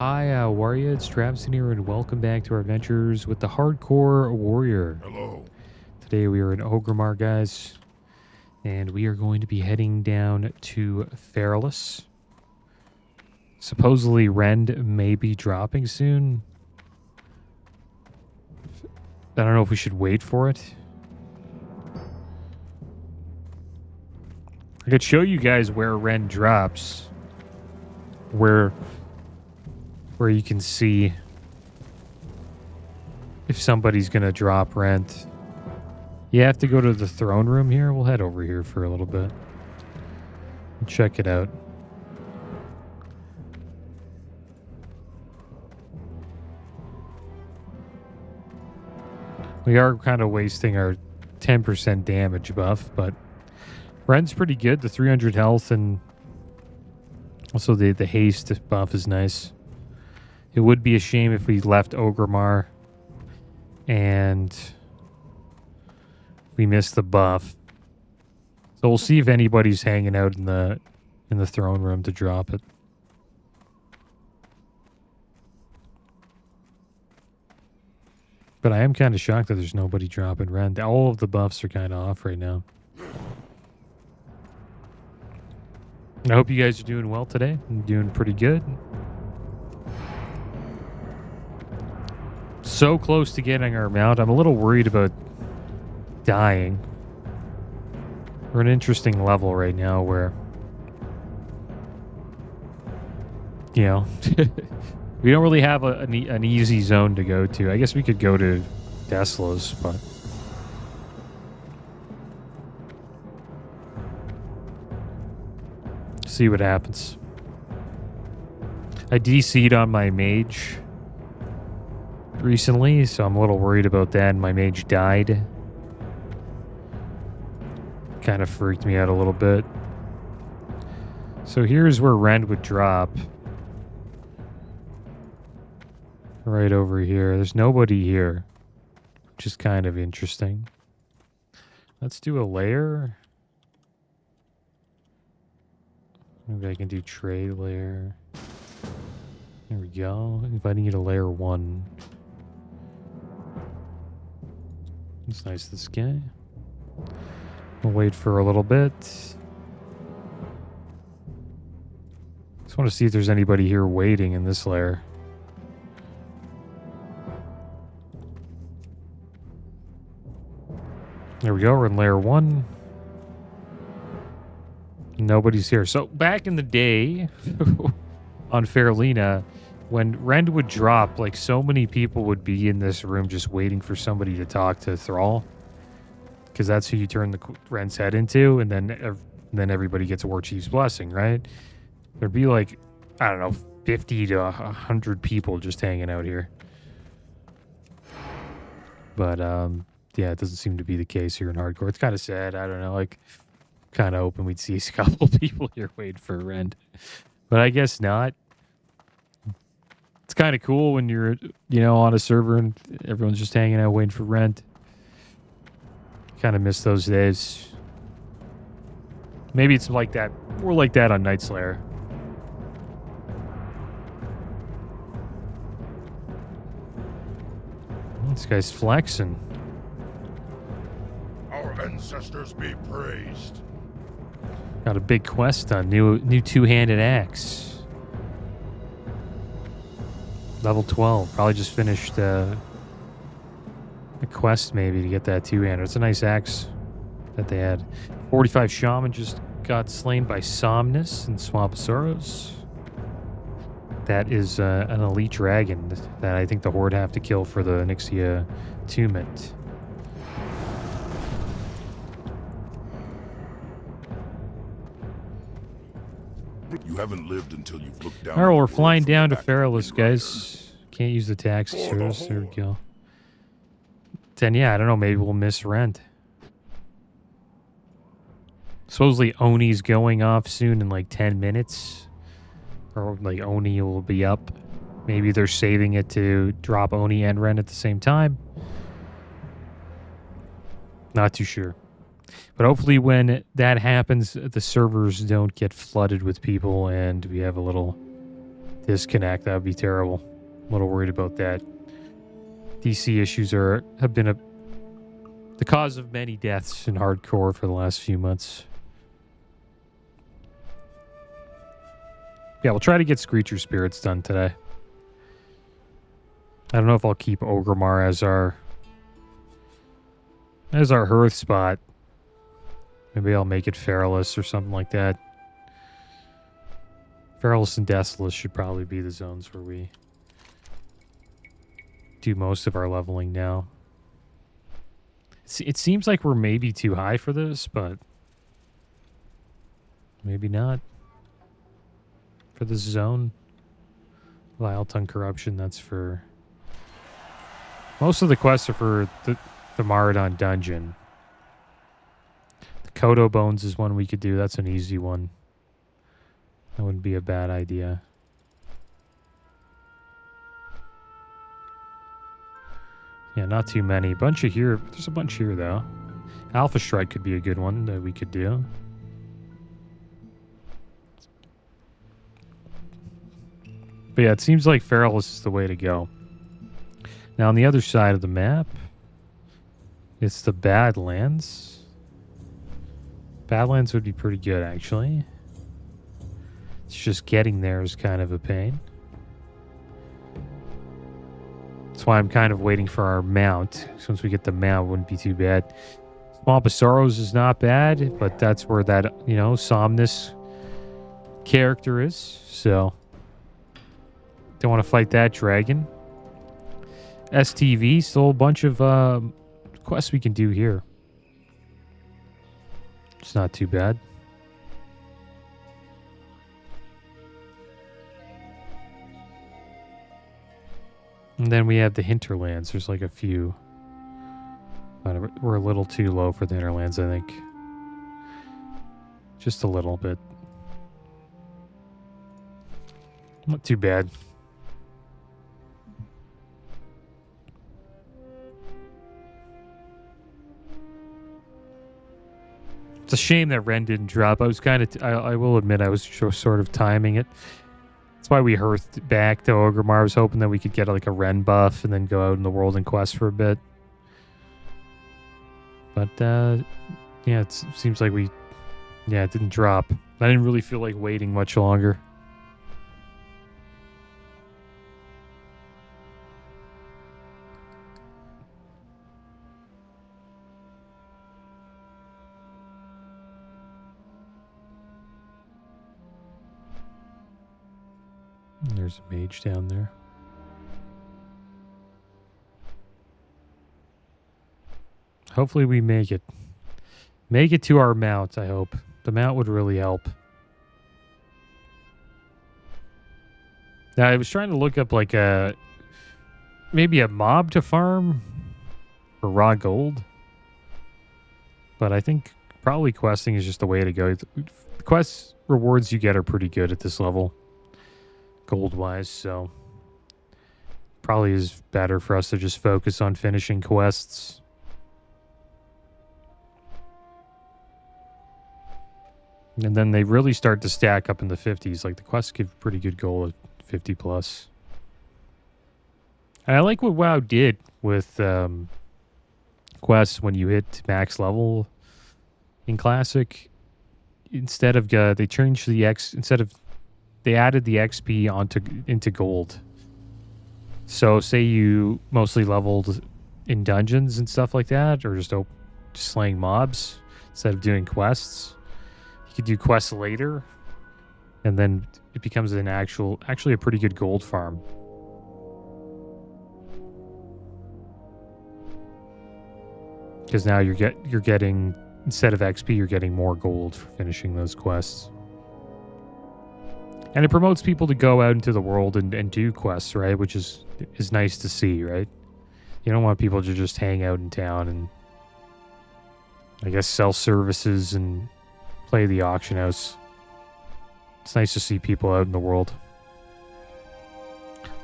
Hi, Warrior, it's Travis here, and welcome back to our adventures with the Hardcore Warrior. Hello. Today we are in Orgrimmar, guys, and we are going to be heading down to Feralas. Supposedly Rend may be dropping soon. I don't know if we should wait for it. I could show you guys where Rend drops. Where you can see if somebody's going to drop rent. You have to go to the throne room here. We'll head over here for a little bit and check it out. We are kind of wasting our 10% damage buff, but rent's pretty good. The 300 health and also the haste buff is nice. It would be a shame if we left Orgrimmar and we missed the buff. So we'll see if anybody's hanging out in the throne room to drop it. But I am kind of shocked that there's nobody dropping rent. All of the buffs are kind of off right now. I hope you guys are doing well today. I'm doing pretty good. So close to getting our mount. I'm a little worried about dying. We're at an interesting level right now where, you know, we don't really have an easy zone to go to. I guess we could go to Tesla's, but see what happens. I DC'd on my mage recently, so I'm a little worried about that. My mage died. Kind of freaked me out a little bit. So here's where Rend would drop. Right over here. There's nobody here, which is kind of interesting. Let's do a layer. Maybe I can do trade layer. There we go. Inviting you to layer 1. It's nice, this guy. We'll wait for a little bit. Just want to see if there's anybody here waiting in this layer. There we go. We're in layer 1. Nobody's here. So back in the day on Faralina, when Rend would drop, like, so many people would be in this room just waiting for somebody to talk to Thrall. Because that's who you turn the Rend's head into, and then everybody gets a War Chief's Blessing, right? There'd be like, I don't know, 50 to 100 people just hanging out here. But, yeah, it doesn't seem to be the case here in Hardcore. It's kind of sad. I don't know, like, kind of hoping we'd see a couple people here waiting for Rend. But I guess not. It's kind of cool when you're, you know, on a server and everyone's just hanging out waiting for Rend. Kind of miss those days. Maybe it's like that, more like that on Night Slayer. This guy's flexing. Our ancestors be praised. Got a big quest on new two-handed axe. Level 12. Probably just finished a quest maybe to get that two-hander. It's a nice axe that they had. 45 shaman just got slain by Somnus and Swamposaurus. That is an elite dragon that I think the Horde have to kill for the Nixia Tumult. You haven't lived until you've looked down. Alright, we're flying down to Feralas, guys. Can't use the taxi service. There we go. Then, yeah, I don't know. Maybe we'll miss Rent. Supposedly Oni's going off soon in like 10 minutes. Or like Oni will be up. Maybe they're saving it to drop Oni and Rent at the same time. Not too sure. But hopefully when that happens, the servers don't get flooded with people and we have a little disconnect. That would be terrible. I'm a little worried about that. DC issues have been the cause of many deaths in hardcore for the last few months. Yeah, we'll try to get Screecher Spirits done today. I don't know if I'll keep Orgrimmar as our hearth spot. Maybe I'll make it Feralas or something like that. Feralas and Deathlog should probably be the zones where we do most of our leveling now. It seems like we're maybe too high for this, but maybe not. For this zone. Vile Tongue Corruption, that's for... Most of the quests are for the Maradon dungeon. The Kodo Bones is one we could do. That's an easy one. That wouldn't be a bad idea. Yeah, not too many. Bunch of here. There's a bunch here, though. Alpha Strike could be a good one that we could do. But yeah, it seems like Feralas is the way to go. Now, on the other side of the map, it's the Badlands. Badlands would be pretty good, actually. It's just getting there is kind of a pain. That's why I'm kind of waiting for our mount. Once we get the mount, it wouldn't be too bad. Swamp of Sorrows is not bad, but that's where that, you know, Somnus character is. So, don't want to fight that dragon. STV, still a bunch of quests we can do here. It's not too bad. And then we have the hinterlands. There's like a few. But we're a little too low for the hinterlands, I think. Just a little bit. Not too bad. It's a shame that Ren didn't drop. I was kind of... I will admit I was sort of timing it. That's why we hearthed back to Orgrimmar. I was hoping that we could get like a Ren buff and then go out in the world and quest for a bit. But, yeah, it seems like we... Yeah, it didn't drop. I didn't really feel like waiting much longer. There's a mage down there. Hopefully we make it. Make it to our mount, I hope. The mount would really help. Now, I was trying to look up like maybe a mob to farm for raw gold. But I think probably questing is just the way to go. The quest rewards you get are pretty good at this level. Gold-wise, so probably is better for us to just focus on finishing quests. And then they really start to stack up in the 50s. Like, the quests give pretty good gold at 50 plus. And I like what WoW did with quests when you hit max level in Classic. Instead of, they changed the they added the XP into gold. So say you mostly leveled in dungeons and stuff like that, or just slaying mobs instead of doing quests. You could do quests later, and then it becomes an actually a pretty good gold farm. Because now you're getting, instead of XP, you're getting more gold for finishing those quests. And it promotes people to go out into the world and do quests, right? Which is nice to see, right? You don't want people to just hang out in town and, I guess, sell services and play the auction house. It's nice to see people out in the world.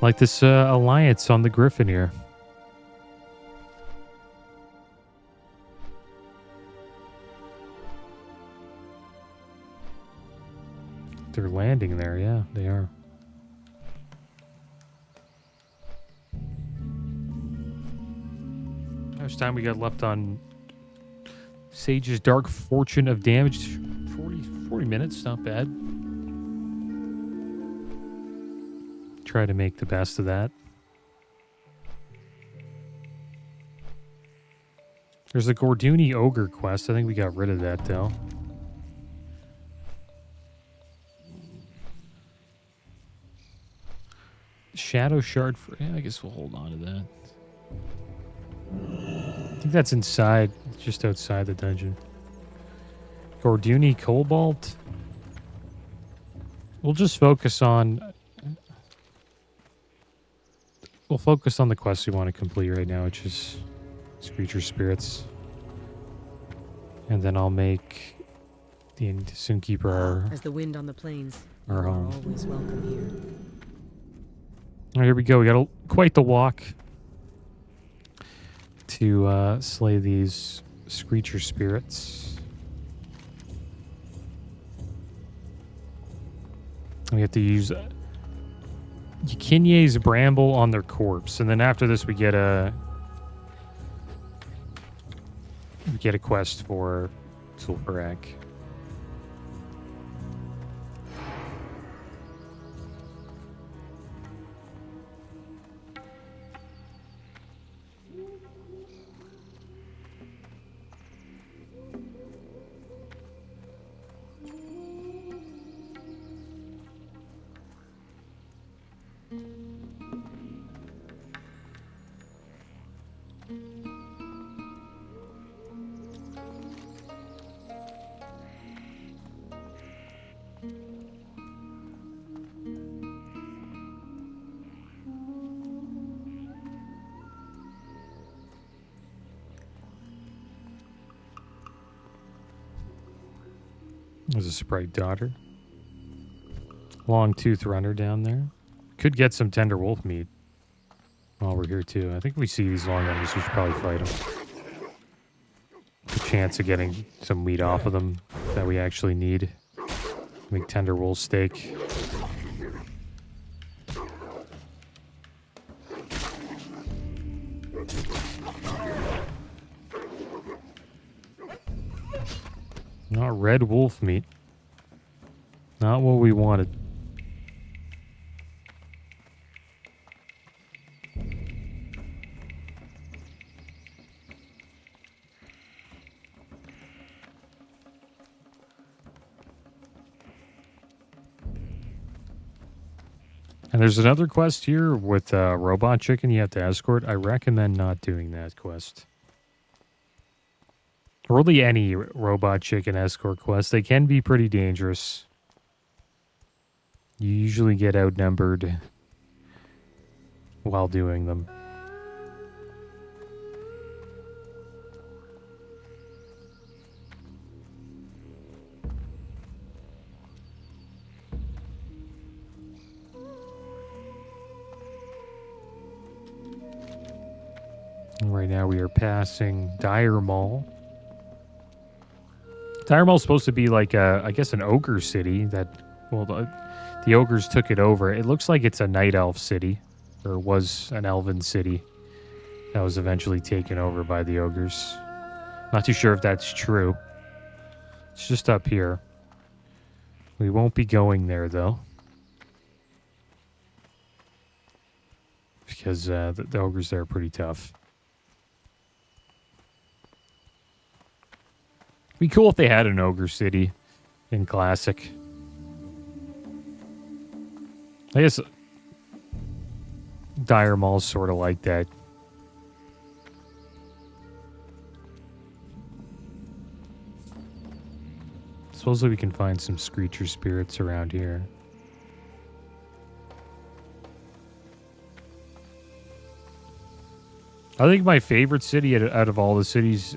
Like this alliance on the Griffin here. They're landing there, yeah, they are. How much time we got left on Sage's Dark Fortune of Damage? 40 minutes, not bad. Try to make the best of that. There's the Gorduni Ogre quest. I think we got rid of that, though. Shadow Shard for... Yeah, I guess we'll hold on to that. I think that's inside, just outside the dungeon. Gorduni Cobalt. We'll just focus on... We'll focus on the quest we want to complete right now, which is Screecher Spirits. And then I'll make the Soonkeeper our... As the wind on the plains, our you are home. always welcome here. All right, here we go. We got quite the walk to slay these Screecher Spirits. We have to use Yakinye's Bramble on their corpse, and then after this we get a quest for Sulfurak. There's a Sprite Daughter. Long Tooth Runner down there. Could get some tender wolf meat while we're here too. I think we see these long runners, we should probably fight them. The chance of getting some meat off of them that we actually need. Make tender wolf steak. Not red wolf meat. Not what we wanted. And there's another quest here with Robot Chicken you have to escort. I recommend not doing that quest. Or really any Robot Chicken escort quest. They can be pretty dangerous. You usually get outnumbered while doing them. Right now we are passing Dire Mall. Dire Mall's supposed to be like, I guess, an ogre city that, well, the ogres took it over. It looks like it's a night elf city, or was an elven city that was eventually taken over by the ogres. Not too sure if that's true. It's just up here. We won't be going there, though. Because the ogres there are pretty tough. Be cool if they had an ogre city in Classic. I guess Dire Mall's sort of like that. Supposedly we can find some Screecher Spirits around here. I think my favorite city out of all the cities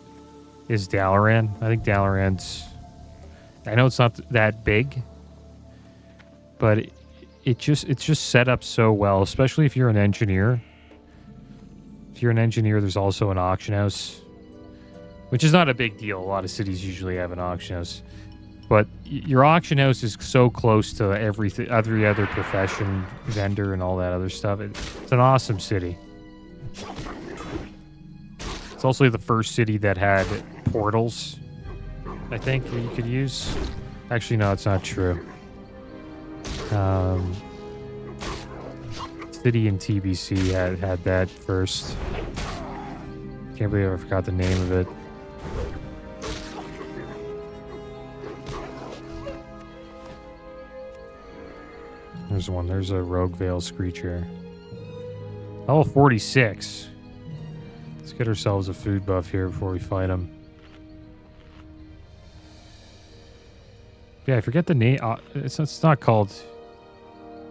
is Dalaran. I think Dalaran's... I know it's not that big, but it's just set up so well, especially if you're an engineer. If you're an engineer, there's also an auction house, which is not a big deal. A lot of cities usually have an auction house. But your auction house is so close to every other profession, vendor, and all that other stuff. It's an awesome city. It's also the first city that had portals, I think, that you could use. Actually, no, it's not true. City in TBC had that first. Can't believe I forgot the name of it. There's one. There's a Rogue Veil Screecher. Level 46. Let's get ourselves a food buff here before we fight him. Yeah, I forget the name. It's not called...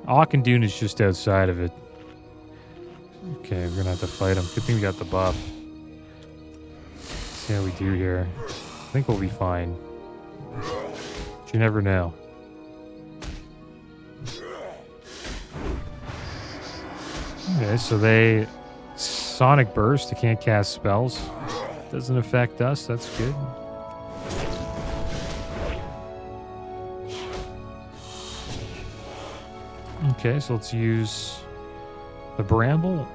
Auchindoun is just outside of it. Okay, we're gonna have to fight him. Good thing we got the buff. Let's see how we do here. I think we'll be fine. But you never know. Okay, so they... Sonic Burst, they can't cast spells. Doesn't affect us, that's good. Okay, so let's use the Bramble.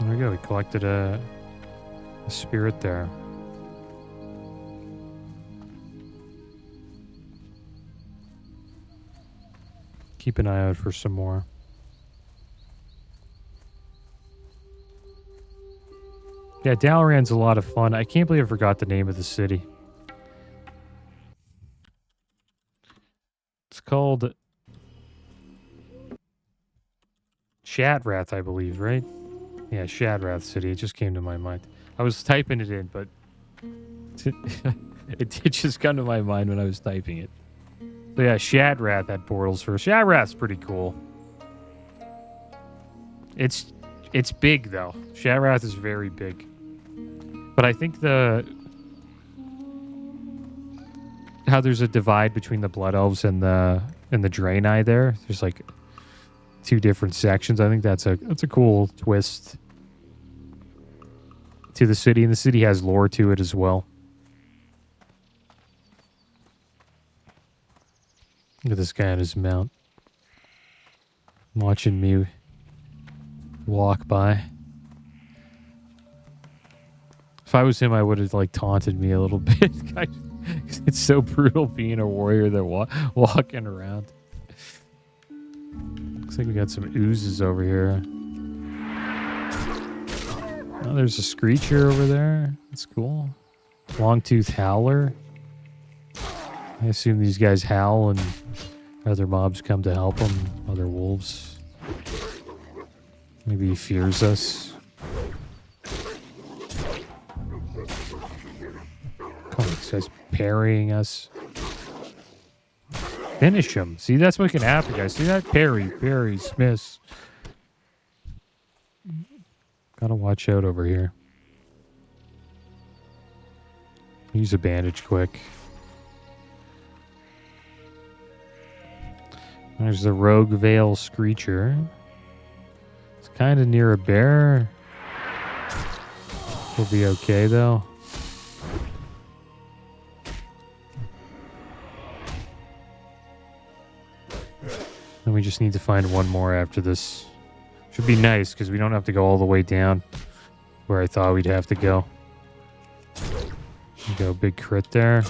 There we go, we collected a spirit there. Keep an eye out for some more. Yeah, Dalaran's a lot of fun. I can't believe I forgot the name of the city. It's called Shadrath, I believe, right? Yeah, Shadrath City. It just came to my mind. I was typing it in, but it did just come to my mind when I was typing it. So yeah, Shadrath had portals first. Shadrath's pretty cool. It's big though. Shadrath is very big. But I think how there's a divide between the Blood Elves and the Draenei there. There's like two different sections. I think that's a cool twist to the city, and the city has lore to it as well. Look at this guy on his mount. Watching me walk by. If I was him, I would have like taunted me a little bit. It's so brutal being a warrior that walking around. Looks like we got some oozes over here. Oh, there's a Screecher over there. That's cool. Longtooth Howler. I assume these guys howl and other mobs come to help them. Other wolves. Maybe he fears us. Come on, this guy's parrying us. Finish him. See, that's what can happen, guys. See that? Parry, Smiths. Gotta watch out over here. Use a bandage quick. There's the Rogue Veil Screecher. It's kind of near a bear. We'll be okay, though. And we just need to find one more after this. Should be nice, because we don't have to go all the way down where I thought we'd have to go. Go big crit there.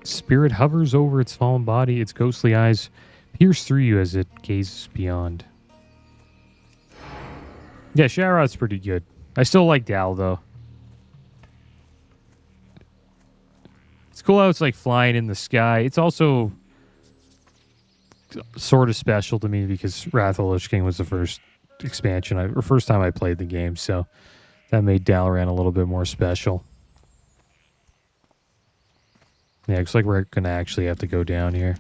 Spirit hovers over its fallen body. Its ghostly eyes pierce through you as it gazes beyond. Yeah, Shadrath's pretty good. I still like Dal, though. It's cool how it's like flying in the sky. It's also sort of special to me because Wrath of the Lich King was the first expansion, or first time I played the game, so that made Dalaran a little bit more special. Yeah, looks like we're going to actually have to go down here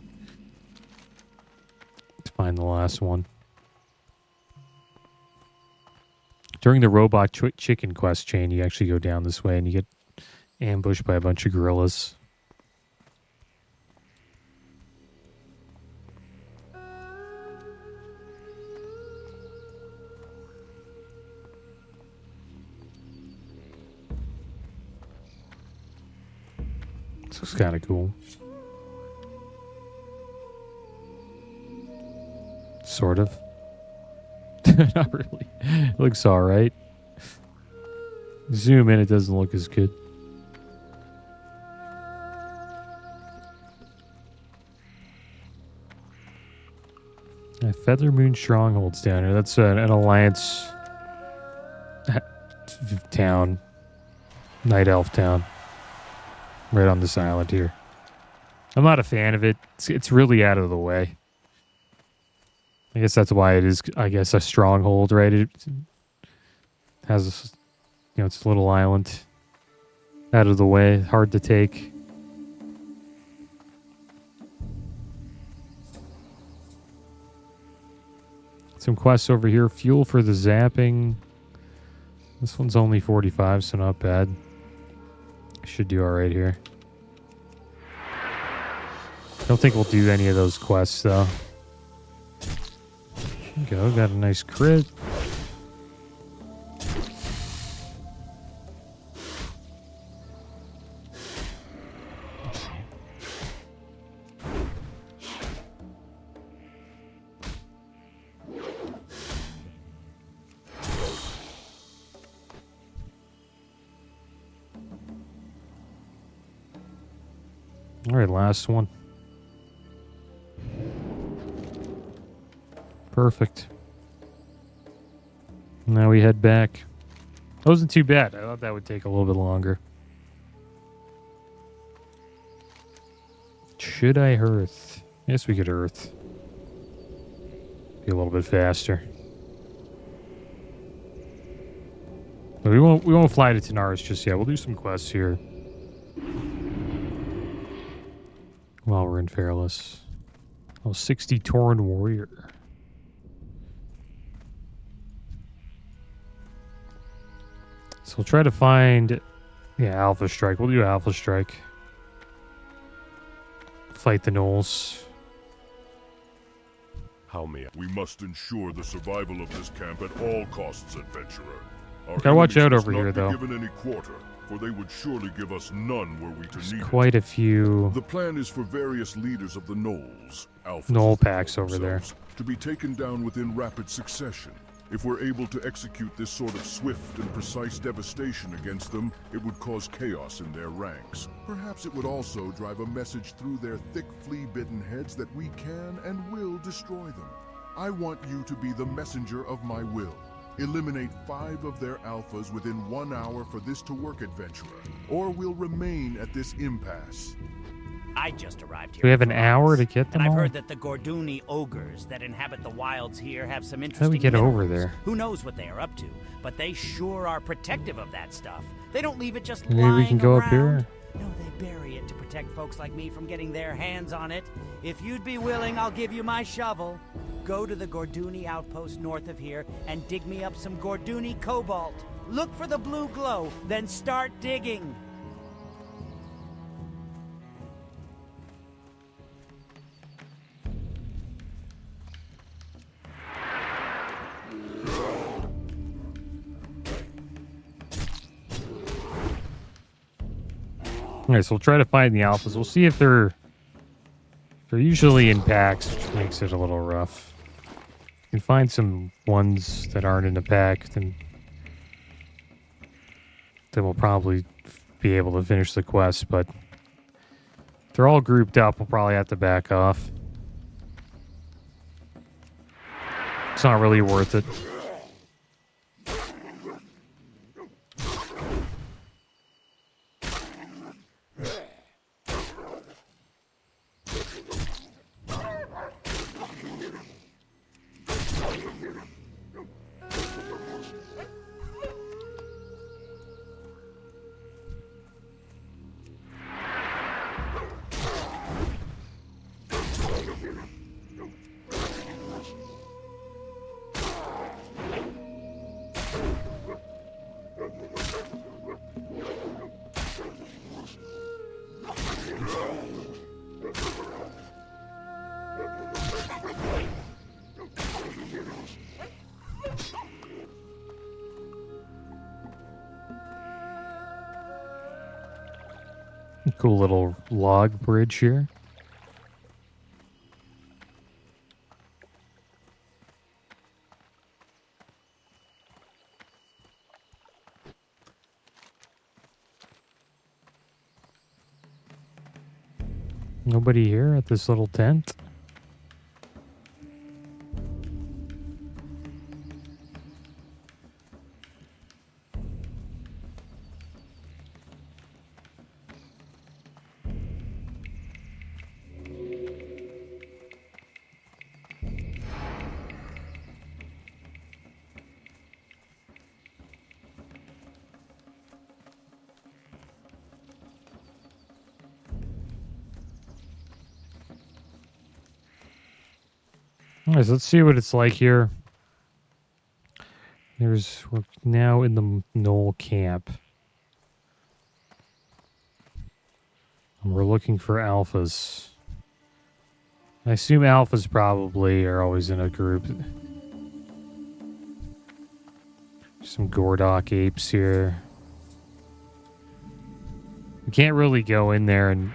to find the last one. During the robot chicken quest chain, you actually go down this way and you get ambushed by a bunch of gorillas. This looks kind of cool. Sort of. Not really. It looks alright. Zoom in, it doesn't look as good. Feather Moon Strongholds down here. That's an alliance town. Night Elf town. Right on this island here. I'm not a fan of it. It's really out of the way. I guess that's why it is, I guess, a stronghold, right? It has, you know, it's a little island. Out of the way. Hard to take. Some quests over here. Fuel for the zapping. This one's only 45, so not bad. Should do alright here. Don't think we'll do any of those quests, though. There we go. Got a nice crit. All right, last one. Perfect. Now we head back. That wasn't too bad. I thought that would take a little bit longer. Should I earth? Yes, we could earth. Be a little bit faster. But we won't fly to Tanaris just yet. We'll do some quests here. While we're in Feralas. Oh, 60 Tauren Warrior. So we'll try to find... Yeah, Alpha Strike. We'll do Alpha Strike. Fight the gnolls. How may I? We must ensure the survival of this camp at all costs, adventurer. Our Gotta watch out enemies over must here, not though. be given any quarter, for they would surely give us none were we to There's need quite a few it. The plan is for various leaders of the gnolls, alphas gnoll as they packs call over there. themselves, to be taken down within rapid succession. If we're able to execute this sort of swift and precise devastation against them, it would cause chaos in their ranks. Perhaps it would also drive a message through their thick, flea-bitten heads that we can and will destroy them. I want you to be the messenger of my will. Eliminate 5 of their alphas within 1 hour for this to work, adventurer, or we'll remain at this impasse. I just arrived here. We have in an hour Feralas, to get them and I've all? heard that the Gorduni ogres that inhabit the wilds here have some How do interesting we get over minerals. there? Who knows what they are up to, but they sure are protective of that stuff. They don't leave it just Maybe lying we can go around. up here? No, they bury it to protect folks like me from getting their hands on it. If you'd be willing, I'll give you my shovel. Go to the Gorduni outpost north of here and dig me up some Gorduni cobalt. Look for the blue glow, then start digging. Alright, so we'll try to find the alphas. We'll see if they're usually in packs, which makes it a little rough. You can find some ones that aren't in a pack, then we'll probably be able to finish the quest, but if they're all grouped up, we'll probably have to back off. It's not really worth it. Cool little log bridge here. Nobody here at this little tent? Alright, so let's see what it's like here. We're now in the Knoll camp. And we're looking for alphas. I assume alphas probably are always in a group. Some Gordok apes here. We can't really go in there and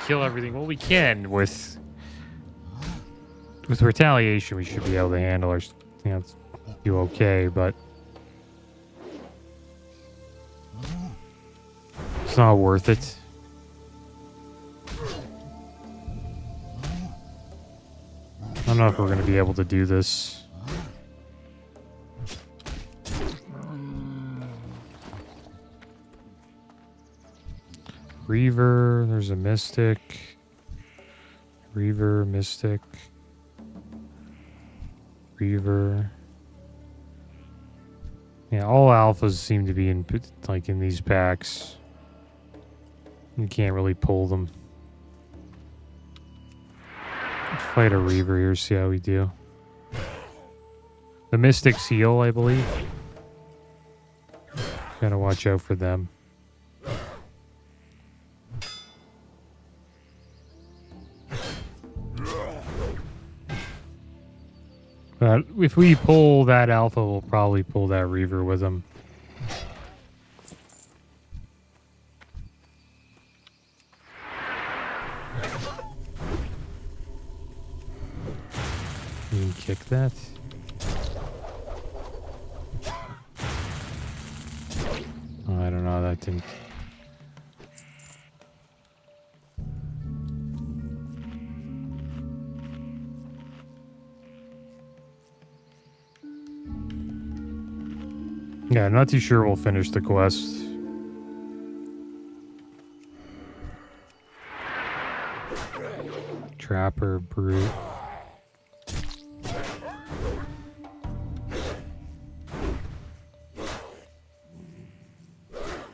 kill everything. Well, we can with retaliation. We should be able to handle our stance. Do okay, but it's not worth it. I don't know if we're going to be able to do this. Reaver, there's a Mystic. Reaver, Mystic. Reaver. Yeah, all alphas seem to be in these packs. You can't really pull them. Let's fight a Reaver here, see how we do. The Mystics heal, I believe. Gotta watch out for them. But if we pull that alpha, we'll probably pull that Reaver with him. You can kick that. Oh, I don't know, that didn't... Yeah, I'm not too sure we'll finish the quest. Trapper, Brute.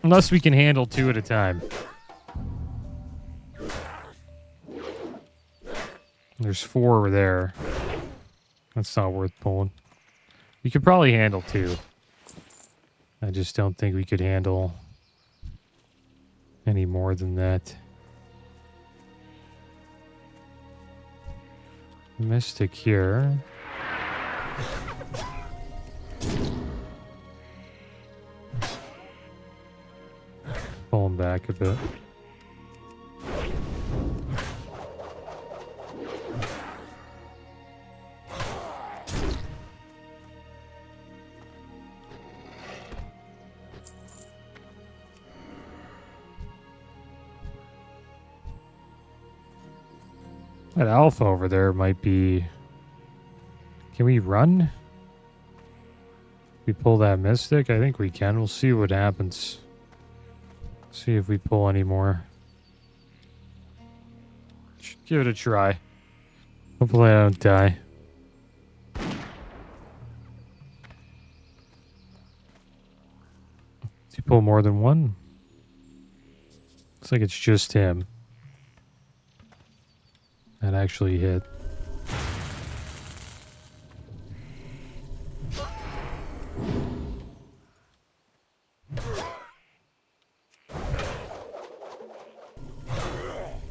Unless we can handle 2 at a time. There's 4 over there. That's not worth pulling. We could probably handle 2. I just don't think we could handle any more than that. Mystic here. Pull him back a bit. That alpha over there might be... Can we run? We pull that Mystic? I think we can. We'll see what happens. See if we pull any more. Give it a try. Hopefully I don't die. Does he pull more than one? Looks like it's just him. That actually hit.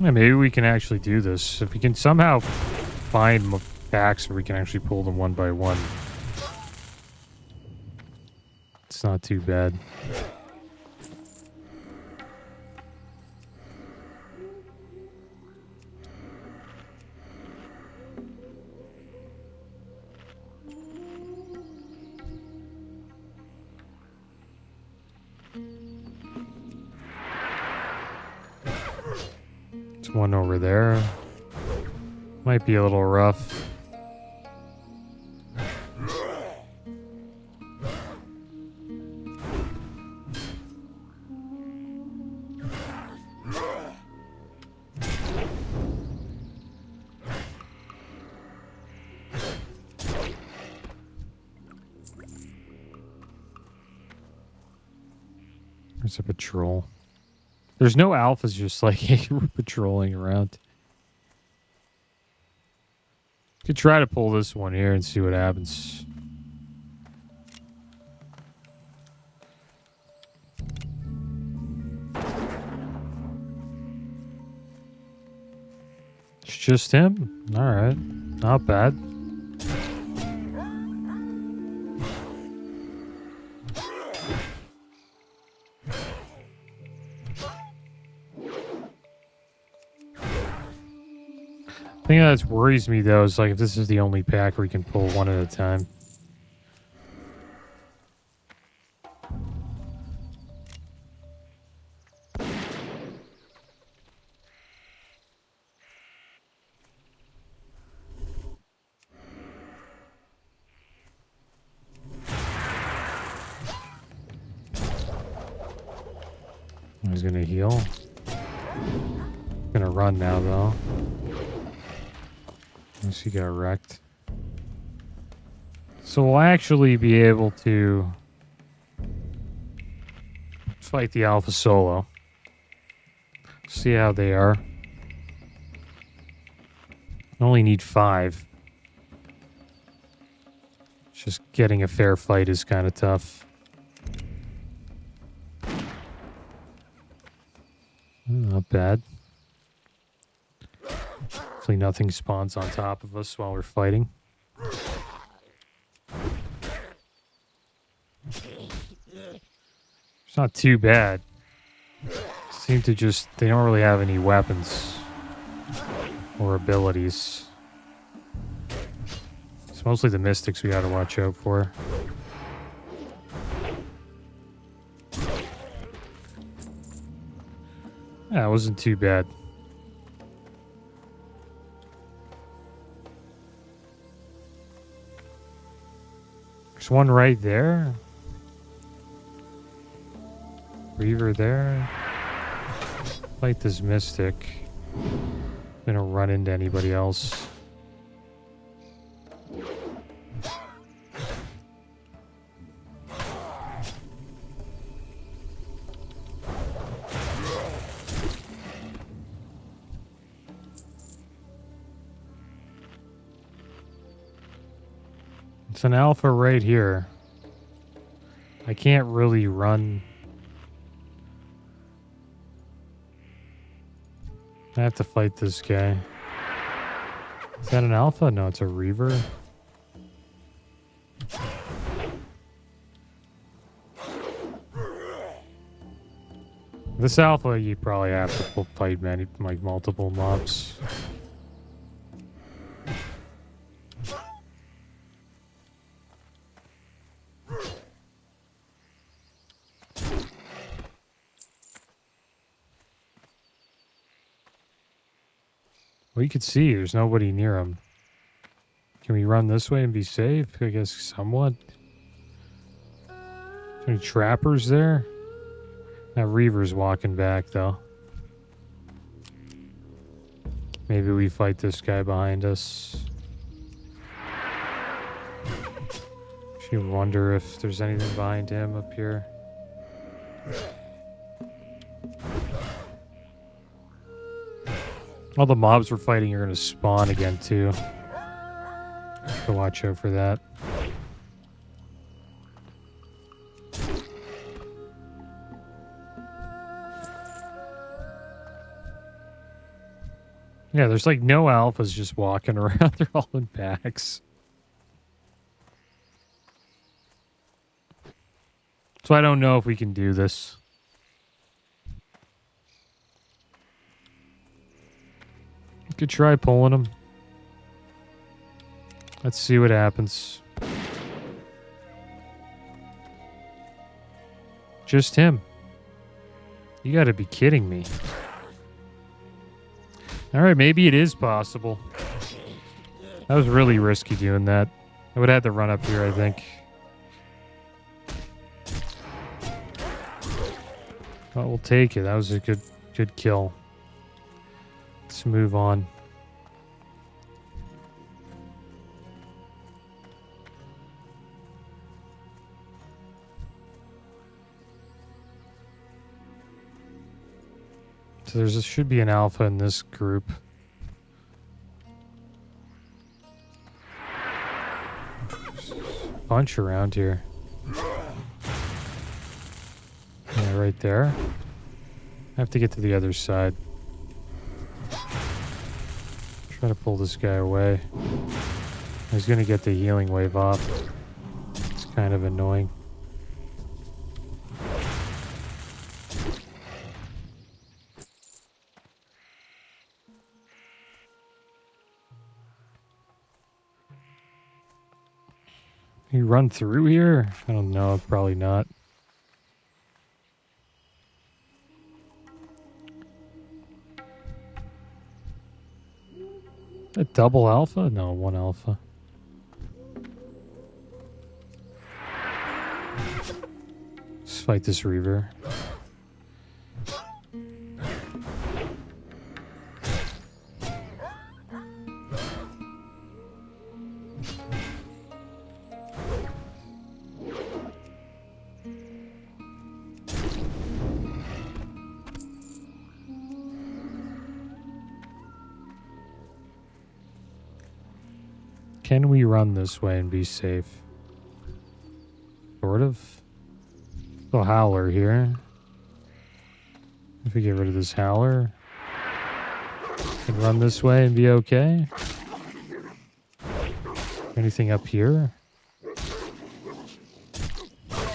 Yeah, maybe we can actually do this. If we can somehow find packs where we can actually pull them one by one. It's not too bad. There's one over there. Might be a little rough. There's a patrol. There's no alphas just like patrolling around. Could try to pull this one here and see what happens. It's just him? Alright. Not bad. The thing that worries me though is like if this is the only pack where you can pull one at a time. He's gonna heal. Gonna run now though. Unless he got wrecked. So we'll actually be able to fight the alpha solo. See how they are. Only need 5. Just getting a fair fight is kind of tough. Not bad. Hopefully nothing spawns on top of us while we're fighting. It's not too bad. Seem to just... They don't really have any weapons or abilities. It's mostly the mystics we gotta watch out for. Yeah, it wasn't too bad. There's one right there. Reaver there. Fight this mystic. Gonna run into anybody else. It's an alpha right here. I can't really run. I have to fight this guy. Is that an alpha? No, it's a reaver. This alpha, you probably have to fight many, like multiple mobs. Well, you can see there's nobody near him. Can we run this way and be safe? I guess somewhat. Any trappers there? That Reaver's walking back, though. Maybe we fight this guy behind us. Actually wonder if there's anything behind him up here. All the mobs we're fighting are going to spawn again, too. So watch out for that. Yeah, there's like no alphas just walking around. They're all in packs. So I don't know if we can do this. Could try pulling him. Let's see what happens. Just him. You gotta be kidding me. All right, maybe it is possible. That was really risky doing that. I would have had to run up here, I think. But we'll take it. That was a good kill. Let's move on. So there should be an alpha in this group. There's a bunch around here. Yeah, right there. I have to get to the other side. Try to pull this guy away. He's gonna get the healing wave off. It's kind of annoying. You run through here? I don't know, probably not. A double alpha? No, one alpha. Let's fight this Reaver. Can we run this way and be safe? Sort of. A howler here. If we get rid of this howler, can run this way and be okay. Anything up here?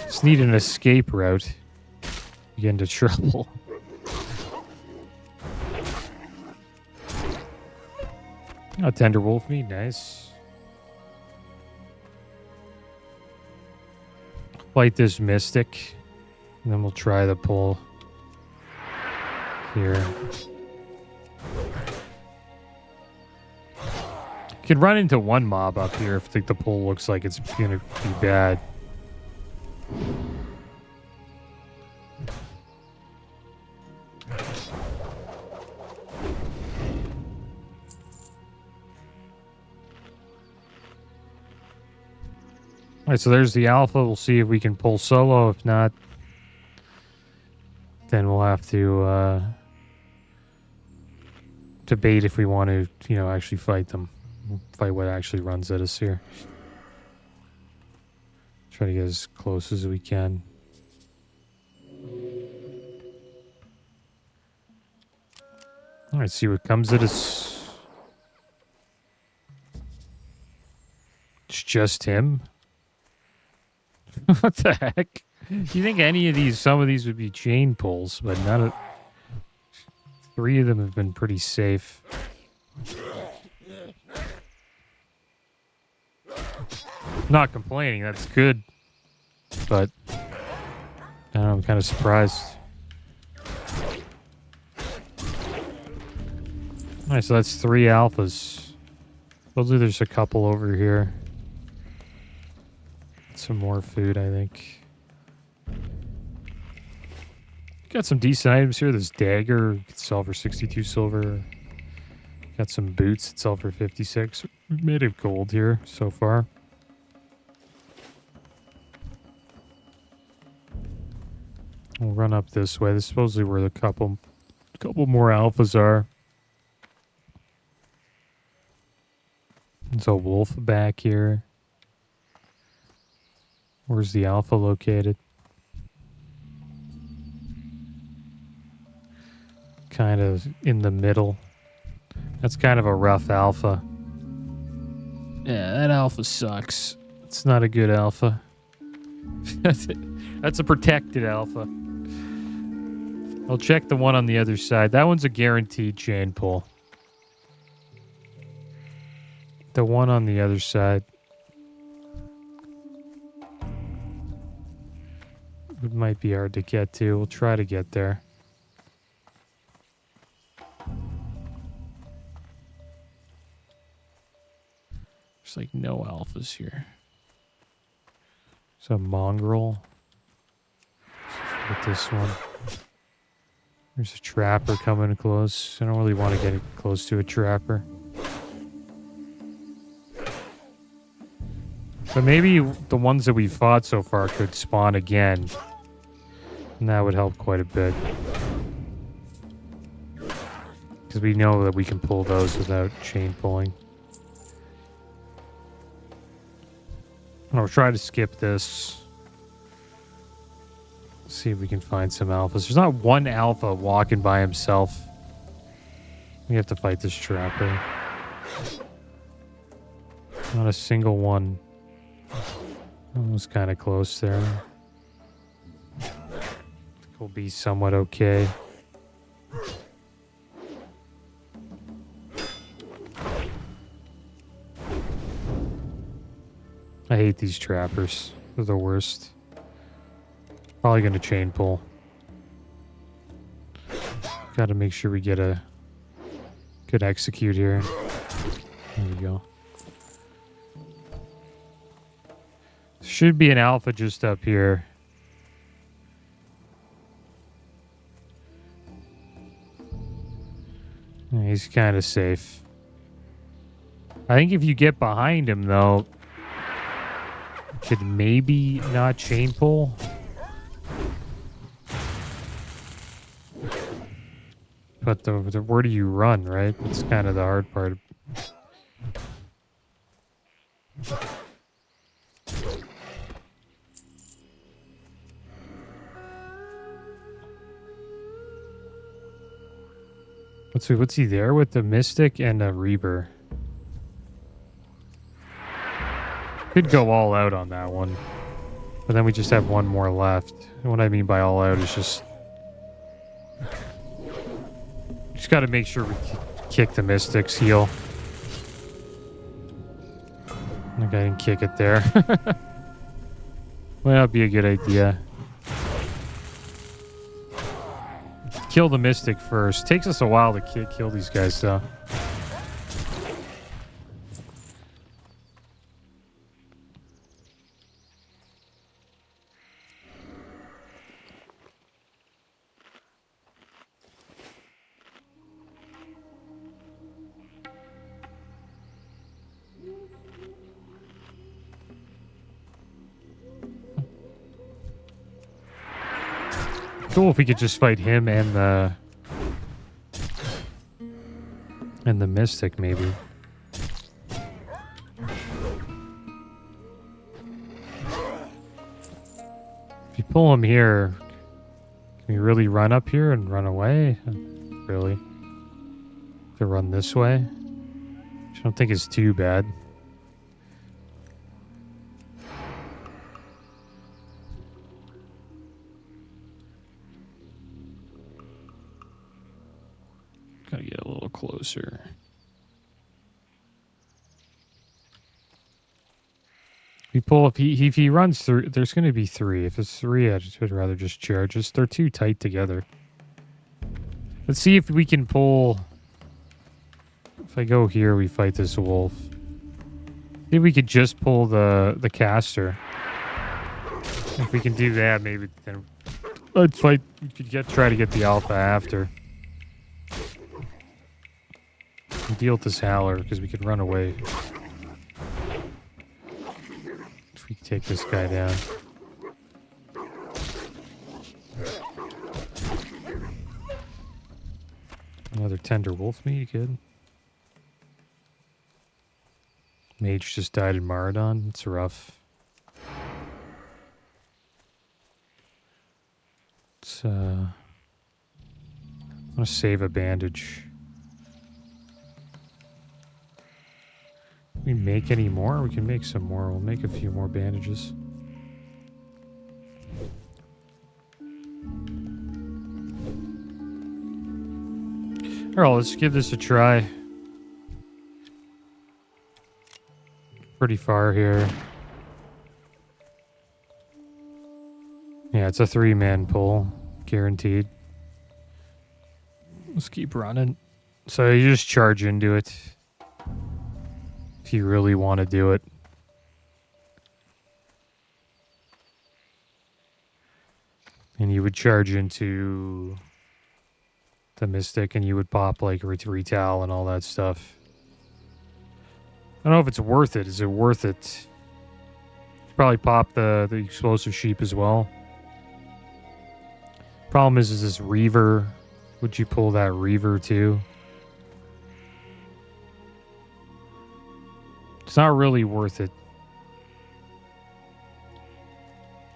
Just need an escape route. You get into trouble. A tender wolf meat, nice. Fight this mystic, and then we'll try the pull here. You can run into one mob up here if the pull looks like it's gonna be bad. Alright, so there's the alpha. We'll see if we can pull solo. If not, then we'll have to debate if we want to, actually fight them. We'll fight what actually runs at us here. Try to get as close as we can. Alright, see what comes at us. It's just him. What the heck? You think some of these would be chain pulls, but none of... 3 of them have been pretty safe. Not complaining, that's good. But, I don't know, I'm kind of surprised. Alright, so that's 3 alphas. Supposedly there's a couple over here. Some more food, I think. Got some decent items here. This dagger, you can sell for 62 silver. Got some boots that sell for 56. We've made of gold here so far. We'll run up this way. This is supposedly where the couple more alphas are. There's a wolf back here. Where's the alpha located? Kind of in the middle. That's kind of a rough alpha. Yeah, that alpha sucks. It's not a good alpha. That's a protected alpha. I'll check the one on the other side. That one's a guaranteed chain pull. The one on the other side. It might be hard to get to. We'll try to get there. There's like no alphas here. There's a mongrel. With this one. There's a trapper coming close. I don't really want to get close to a trapper. But maybe the ones that we fought so far could spawn again. And that would help quite a bit. Because we know that we can pull those without chain pulling. I'll try to skip this. See if we can find some alphas. There's not one alpha walking by himself. We have to fight this trapper. Not a single one. Almost kind of close there. I think we'll be somewhat okay. I hate these trappers. They're the worst. Probably going to chain pull. Got to make sure we get a good execute here. There we go. Should be an alpha just up here. He's kind of safe. I think if you get behind him, though, could maybe not chain pull. But where do you run, right? That's kind of the hard part. What's he there with the Mystic and a Reaver? Could go all out on that one. But then we just have one more left. And what I mean by all out is just got to make sure we kick the Mystic's heel. I think I didn't kick it there. Might not be a good idea. Kill the Mystic first. Takes us a while to kill these guys, though. Cool if we could just fight him and the Mystic, maybe. If you pull him here, can we really run up here and run away? Really? To run this way? Which I don't think is too bad. Gotta get a little closer. We pull if he runs through. There's going to be three. If it's three, I'd rather just charge. They're too tight together. Let's see if we can pull. If I go here, we fight this wolf. See if we could just pull the caster. If we can do that, maybe then let's fight. We could try to get the alpha after. Deal with this howler because we could run away. If we could take this guy down. Another tender wolf meat, good. Mage just died in Maradon. It's rough. It's I'm gonna save a bandage. Can we make any more? We can make some more. We'll make a few more bandages. Alright, let's give this a try. Pretty far here. Yeah, it's a 3-man pull. Guaranteed. Let's keep running. So you just charge into it. If you really want to do it. And you would charge into the Mystic and you would pop like Retail and all that stuff. I don't know if it's worth it. Is it worth it? Probably pop the explosive sheep as well. Problem is this Reaver. Would you pull that Reaver too? It's not really worth it.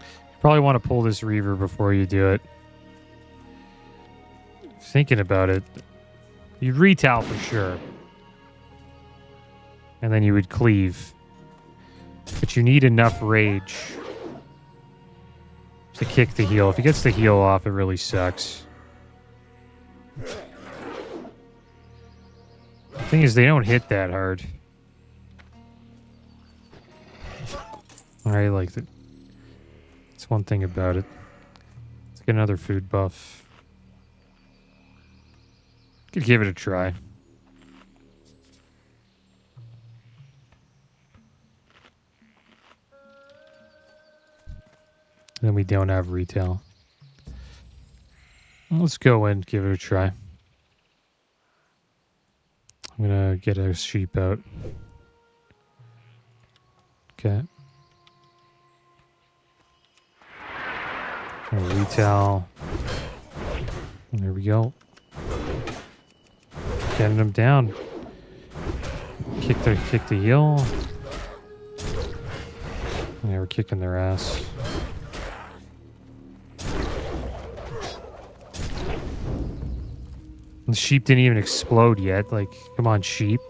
You probably want to pull this Reaver before you do it. Thinking about it, you'd retail for sure. And then you would cleave. But you need enough rage to kick the heal. If he gets the heal off, it really sucks. The thing is, they don't hit that hard. I like it. That's one thing about it. Let's get another food buff. Could give it a try. Then we don't have retail. Let's go and give it a try. I'm gonna get a sheep out. Okay. Retail. There we go. Getting them down. Kick the heel. Yeah, we're kicking their ass. The sheep didn't even explode yet. Like, come on, sheep.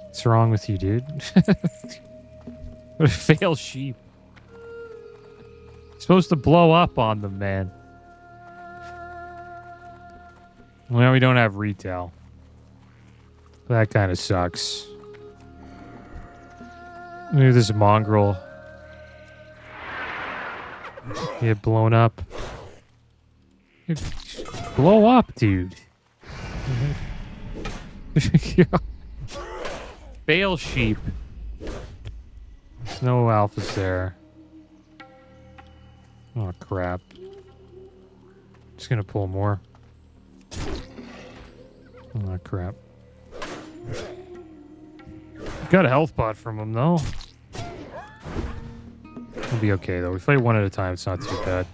What's wrong with you, dude? What a fail sheep. You're supposed to blow up on them, man. Well, we don't have retail. That kind of sucks. Look at this mongrel. Get blown up. Blow up, dude. Fail sheep. There's no alphas there. Oh, crap. Just gonna pull more. Oh, crap. Got a health pot from him, though. We'll be okay, though. We fight one at a time. It's not too bad.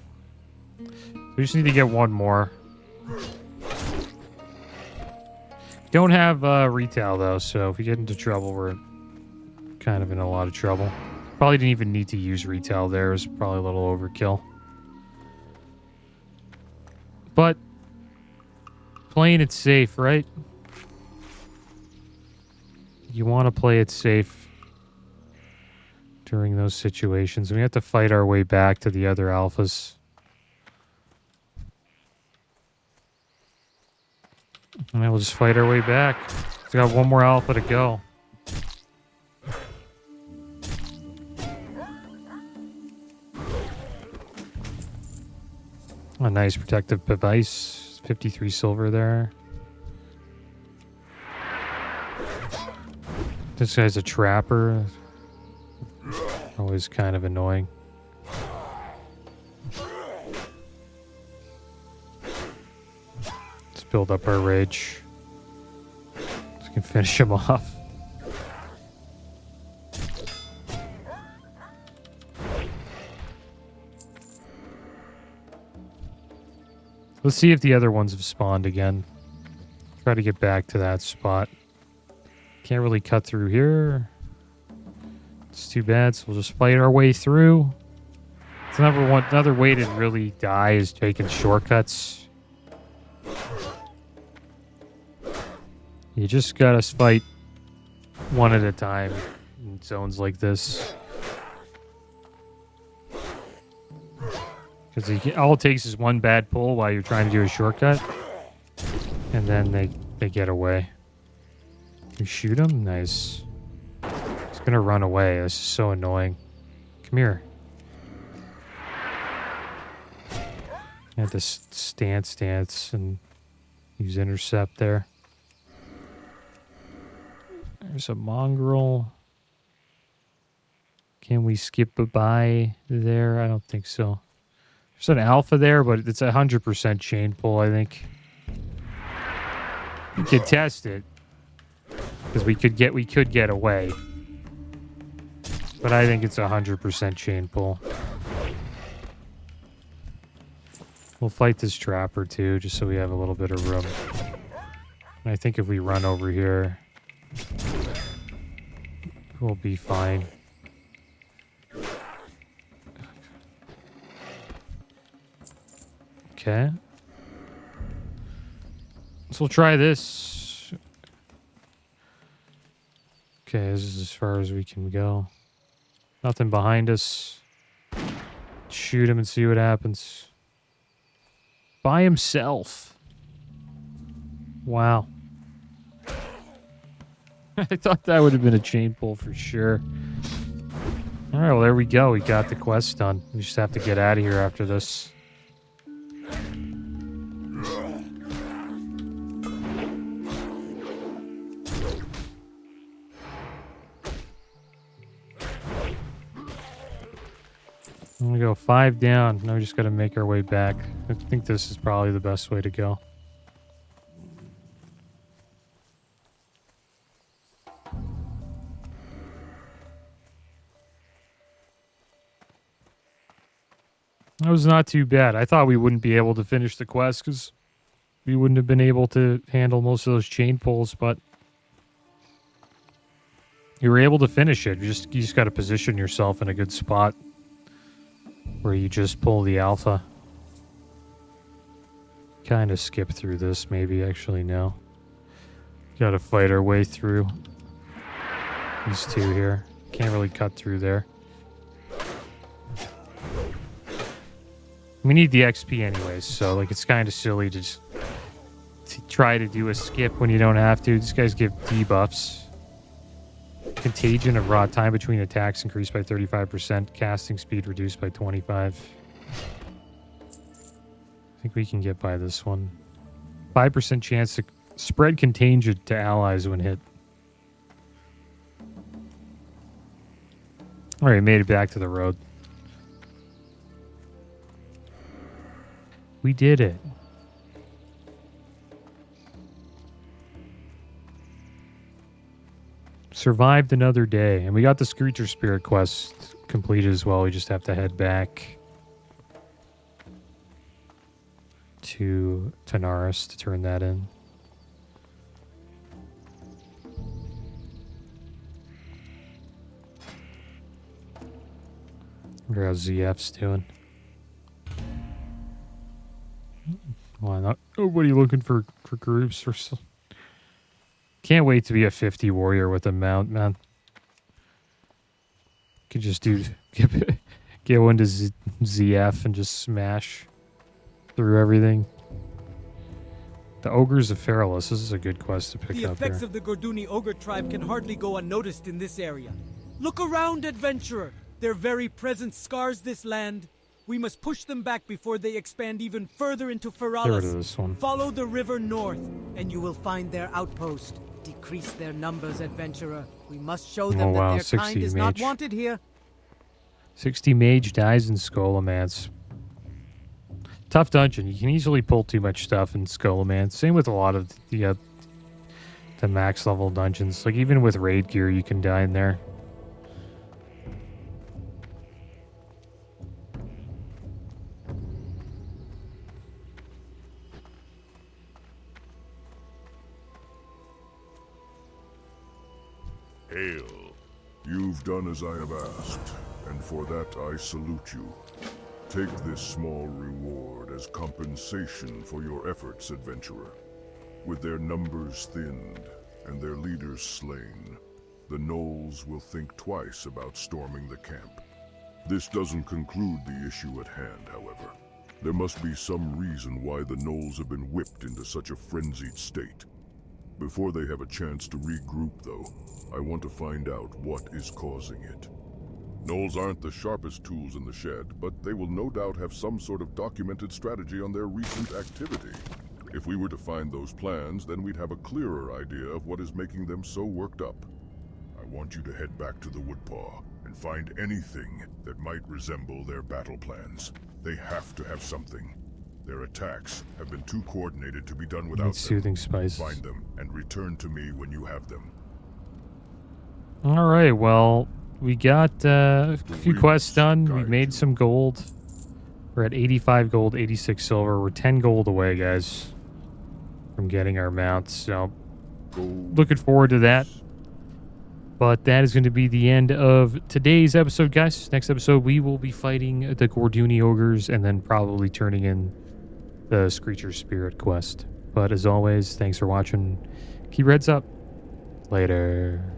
We just need to get one more. Don't have retail, though, so if we get into trouble, we're kind of in a lot of trouble. Probably didn't even need to use retail there. It was probably a little overkill. But playing it safe, right? You want to play it safe during those situations. We have to fight our way back to the other alphas. And then we'll just fight our way back. We got one more alpha to go. A nice protective device. 53 silver there. This guy's a trapper. Always kind of annoying. Let's build up our rage. So we can finish him off. Let's see if the other ones have spawned again. Try to get back to that spot. Can't really cut through here. It's too bad, so we'll just fight our way through. It's another way to really die is taking shortcuts. You just gotta fight one at a time in zones like this. Because all it takes is one bad pull while you're trying to do a shortcut. And then they get away. You shoot him? Nice. He's going to run away. This is so annoying. Come here. I have to stance and use intercept there. There's a mongrel. Can we skip a buy there? I don't think so. There's an alpha there, but it's 100% chain pull, I think. We could test it. Because we could get away. But I think it's 100% chain pull. We'll fight this trapper too, just so we have a little bit of room. And I think if we run over here, we'll be fine. Okay. So we'll try this. Okay, this is as far as we can go. Nothing behind us. Shoot him and see what happens. By himself. Wow. I thought that would have been a chain pull for sure. Alright, well there we go. We got the quest done. We just have to get out of here after this. I'm gonna go 5 down. Now we just gotta make our way back. I think this is probably the best way to go. That was not too bad. I thought we wouldn't be able to finish the quest because we wouldn't have been able to handle most of those chain pulls, but you were able to finish it. You just got to position yourself in a good spot where you just pull the alpha. Kind of skip through this, maybe. Actually, no. Got to fight our way through these two here. Can't really cut through there. We need the XP anyways, so like it's kind of silly to just try to do a skip when you don't have to. These guys give debuffs. Contagion of raw time between attacks increased by 35%. Casting speed reduced by 25%. I think we can get by this one. 5% chance to spread contagion to allies when hit. Alright, made it back to the road. We did it. Survived another day. And we got the Screecher Spirit quest completed as well. We just have to head back to Tanaris to turn that in. Wonder how ZF's doing. Why not? Nobody looking for groups or so. Can't wait to be a 50 warrior with a mount, man. Could just get one to ZF and just smash through everything. The Ogres of Feralas. This is a good quest to pick up here. The effects of the Gorduni Ogre tribe can hardly go unnoticed in this area. Look around, adventurer. Their very presence scars this land. We must push them back before they expand even further into Feralas. Get rid of this one. Follow the river north, and you will find their outpost. Decrease their numbers, adventurer. We must show them that their kind is not wanted here. 60 mage dies in Scholomance. Tough dungeon. You can easily pull too much stuff in Scholomance. Same with a lot of the max level dungeons. Like even with raid gear, you can die in there. Hail. You've done as I have asked, and for that I salute you. Take this small reward as compensation for your efforts, adventurer. With their numbers thinned and their leaders slain, the gnolls will think twice about storming the camp. This doesn't conclude the issue at hand, however. There must be some reason why the gnolls have been whipped into such a frenzied state. Before they have a chance to regroup, though, I want to find out what is causing it. Gnolls aren't the sharpest tools in the shed, but they will no doubt have some sort of documented strategy on their recent activity. If we were to find those plans, then we'd have a clearer idea of what is making them so worked up. want you to head back to the Woodpaw and find anything that might resemble their battle plans. They have to have something. Their attacks have been too coordinated to be done without Need soothing them. spices. Find them and return to me when you have them. All right, well, we got a few quests done. We Guide made you. some gold. We're at 85 gold, 86 silver. We're 10 gold away, guys, from getting our mounts. So, looking forward to that. But that is going to be the end of today's episode, guys. Next episode, we will be fighting the Gorduni Ogres and then probably turning in the Screecher Spirit quest. But as always, thanks for watching. Keep your heads up. Later.